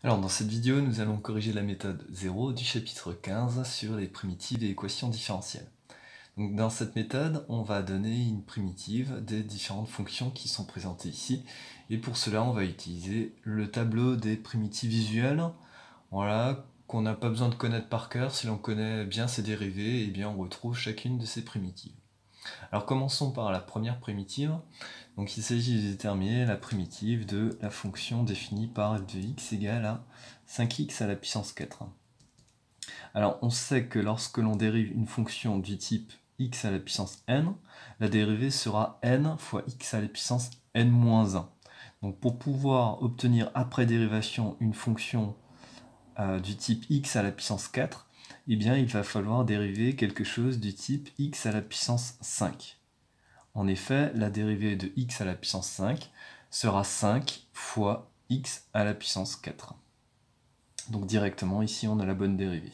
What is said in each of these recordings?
Alors dans cette vidéo, nous allons corriger la méthode 0 du chapitre 15 sur les primitives et équations différentielles. Donc dans cette méthode, on va donner une primitive des différentes fonctions qui sont présentées ici. Et pour cela, on va utiliser le tableau des primitives visuelles, voilà, qu'on n'a pas besoin de connaître par cœur. Si l'on connaît bien ses dérivés, eh bien on retrouve chacune de ces primitives. Alors commençons par la première primitive. Donc il s'agit de déterminer la primitive de la fonction définie par f de x égale à 5x à la puissance 4. Alors on sait que lorsque l'on dérive une fonction du type x à la puissance n, la dérivée sera n fois x à la puissance n-1. Donc pour pouvoir obtenir après dérivation une fonction du type x à la puissance 4, eh bien il va falloir dériver quelque chose du type x à la puissance 5. En effet, la dérivée de x à la puissance 5 sera 5 fois x à la puissance 4. Donc directement, ici, on a la bonne dérivée.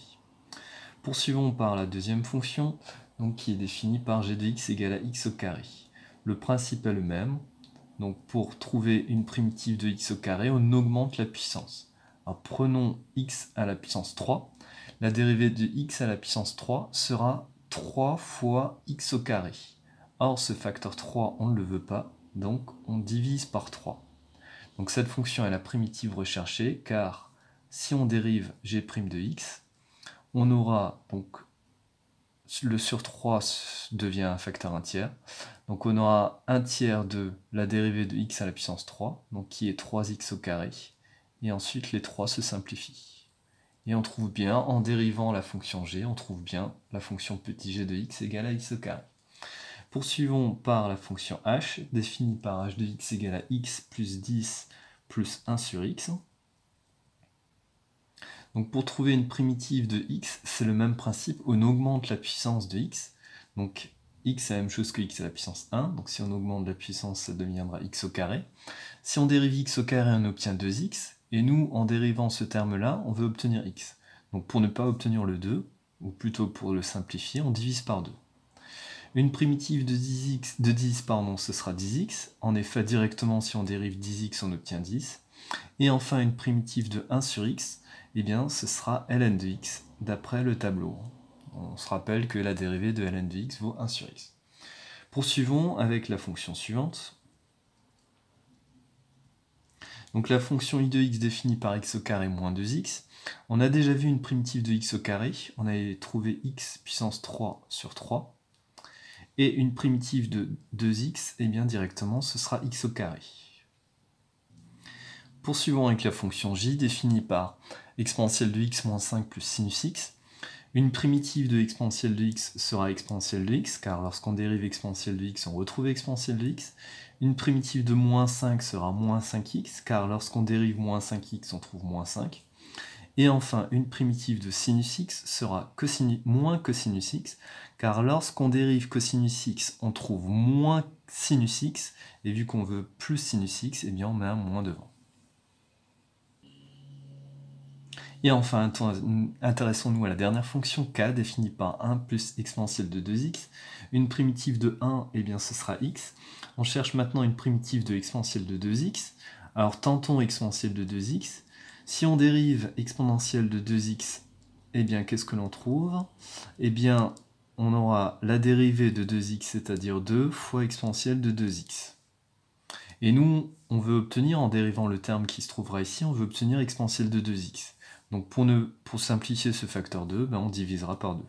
Poursuivons par la deuxième fonction, donc, qui est définie par g de x égale à x au carré. Le principe est le même. Donc pour trouver une primitive de x au carré, on augmente la puissance. Alors prenons x à la puissance 3. La dérivée de x à la puissance 3 sera 3 fois x au carré. Or, ce facteur 3, on ne le veut pas, donc on divise par 3. Donc cette fonction est la primitive recherchée, car si on dérive g' de x, on aura, donc, le sur 3 devient un facteur 1/3, donc on aura 1/3 de la dérivée de x à la puissance 3, donc qui est 3x au carré, et ensuite les 3 se simplifient. Et on trouve bien, en dérivant la fonction g, on trouve bien la fonction petit g de x égale à x au carré. Poursuivons par la fonction h, définie par h de x égale à x plus 10 plus 1 sur x. Donc pour trouver une primitive de x, c'est le même principe, on augmente la puissance de x. Donc x c'est la même chose que x à la puissance 1, donc si on augmente la puissance, ça deviendra x au carré. Si on dérive x au carré, on obtient 2x, et nous, en dérivant ce terme-là, on veut obtenir x. Donc pour ne pas obtenir le 2, ou plutôt pour le simplifier, on divise par 2. Une primitive de 10, ce sera 10x. En effet, directement, si on dérive 10x, on obtient 10. Et enfin, une primitive de 1 sur x, eh bien, ce sera ln de x, d'après le tableau. On se rappelle que la dérivée de ln de x vaut 1 sur x. Poursuivons avec la fonction suivante. Donc la fonction i de x définie par x au carré moins 2x. On a déjà vu une primitive de x au carré. On avait trouvé x puissance 3 sur 3. Et une primitive de 2x, et bien directement, ce sera x au carré. Poursuivons avec la fonction j, définie par exponentielle de x moins 5 plus sinus x. Une primitive de exponentielle de x sera exponentielle de x, car lorsqu'on dérive exponentielle de x, on retrouve exponentielle de x. Une primitive de moins 5 sera moins 5x, car lorsqu'on dérive moins 5x, on trouve moins 5. Et enfin, une primitive de sinus x sera moins cosinus x, car lorsqu'on dérive cosinus x, on trouve moins sinus x, et vu qu'on veut plus sinus x, eh bien on met un moins devant. Et enfin, intéressons-nous à la dernière fonction k, définie par 1 plus exponentielle de 2x. Une primitive de 1, eh bien ce sera x. On cherche maintenant une primitive de exponentielle de 2x. Alors tentons exponentielle de 2x. Si on dérive exponentielle de 2x, eh bien qu'est-ce que l'on trouve? Eh bien on aura la dérivée de 2x, c'est-à-dire 2 fois exponentielle de 2x. Et nous, on veut obtenir, en dérivant le terme qui se trouvera ici, on veut obtenir exponentielle de 2x. Donc pour simplifier ce facteur 2, on divisera par 2.